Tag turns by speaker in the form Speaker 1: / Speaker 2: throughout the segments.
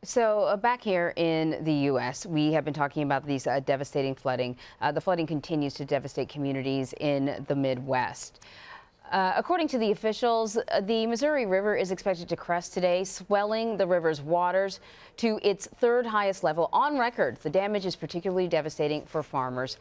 Speaker 1: So back here in the U.S., we have been talking about these devastating flooding. The flooding continues to devastate communities in the Midwest. According to the officials, the Missouri River is expected to crest today, swelling the river's waters to its third highest level on record. The damage is particularly devastating for farmers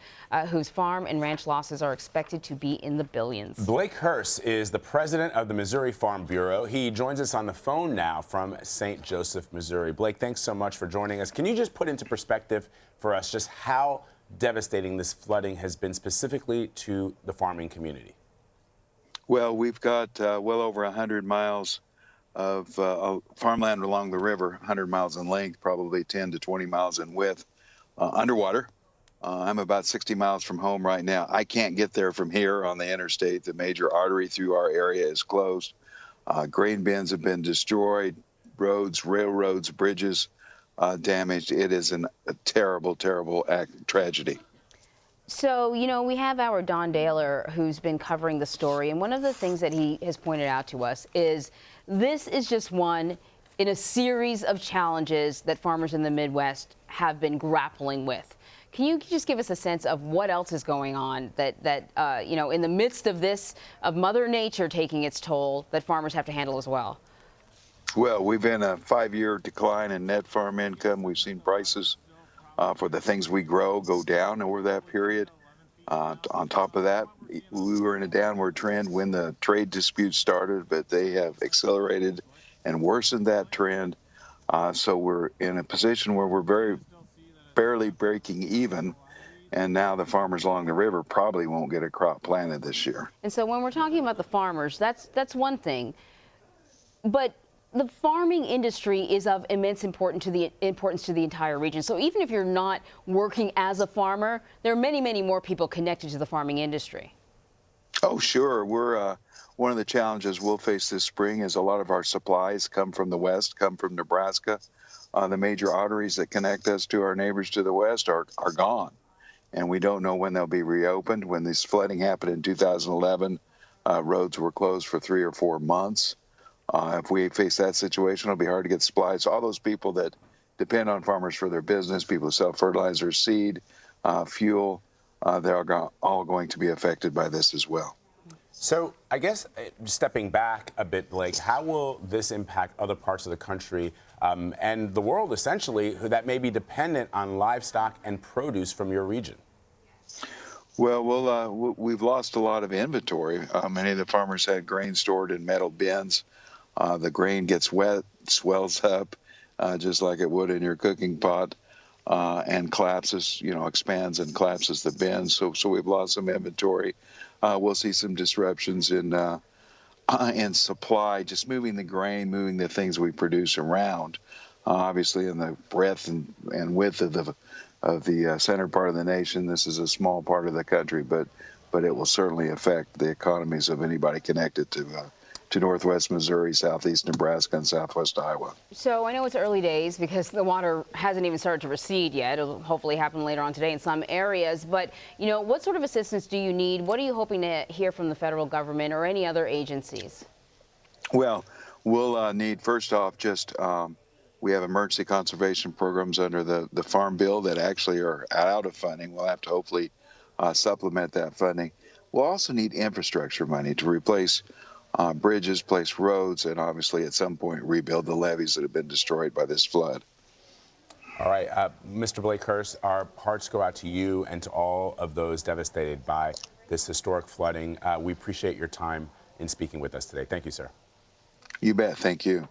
Speaker 1: whose farm and ranch losses are expected to be in the billions.
Speaker 2: Blake Hurst is the president of the Missouri Farm Bureau. He joins us on the phone now from St. Joseph, Missouri. Blake, thanks so much for joining us. Can you just put into perspective for us just how devastating this flooding has been specifically to the farming community?
Speaker 3: Well, we've got well over 100 miles of farmland along the river, 100 miles in length, probably 10 to 20 miles in width, underwater. I'm about 60 miles from home right now. I can't get there from here on the interstate. The major artery through our area is closed. Grain bins have been destroyed, roads, railroads, bridges damaged. It is a terrible, terrible tragedy.
Speaker 1: So, we have our Don Daler who's been covering the story, and one of the things that he has pointed out to us is this is just one in a series of challenges that farmers in the Midwest have been grappling with. Can you just give us a sense of what else is going on that in the midst of this, of Mother Nature taking its toll, that farmers have to handle as well?
Speaker 3: Well, we've been a 5-year decline in net farm income. We've seen prices for the things we grow go down over that period. On top of that, we were in a downward trend when the trade disputes started, but they have accelerated and worsened that trend. So we're in a position where we're barely breaking even, and now the farmers along the river probably won't get a crop planted this year.
Speaker 1: And so when we're talking about the farmers, that's one thing, but the farming industry is of immense importance to the entire region. So even if you're not working as a farmer, there are many, many more people connected to the farming industry.
Speaker 3: Oh, sure. We're one of the challenges we'll face this spring is a lot of our supplies come from the west, come from Nebraska. The major arteries that connect us to our neighbors to the west are gone, and we don't know when they'll be reopened. When this flooding happened in 2011, roads were closed for 3 or 4 months. If we face that situation, it'll be hard to get supplies. All those people that depend on farmers for their business, people who sell fertilizer, seed, fuel, they're all going to be affected by this as well.
Speaker 2: So I guess stepping back a bit, Blake, how will this impact other parts of the country and the world, essentially, that may be dependent on livestock and produce from your region?
Speaker 3: Well, we've lost a lot of inventory. Many of the farmers had grain stored in metal bins. The grain gets wet, swells up, just like it would in your cooking pot, and collapses, expands and collapses the bin. So we've lost some inventory. We'll see some disruptions in supply, just moving the grain, moving the things we produce around. Obviously, in the breadth and width of the center part of the nation, this is a small part of the country, but it will certainly affect the economies of anybody connected to northwest Missouri, southeast Nebraska, and southwest Iowa.
Speaker 1: So I know it's early days because the water hasn't even started to recede yet. It'll hopefully happen later on today in some areas. But, what sort of assistance do you need? What are you hoping to hear from the federal government or any other agencies?
Speaker 3: Well, we'll need, first off, we have emergency conservation programs under the Farm Bill that actually are out of funding. We'll have to hopefully supplement that funding. We'll also need infrastructure money to replace bridges, place roads, and obviously at some point rebuild the levees that have been destroyed by this flood.
Speaker 2: All right, Mr. Blake Hurst, our hearts go out to you and to all of those devastated by this historic flooding. We appreciate your time in speaking with us today. Thank you, sir.
Speaker 3: You bet. Thank you.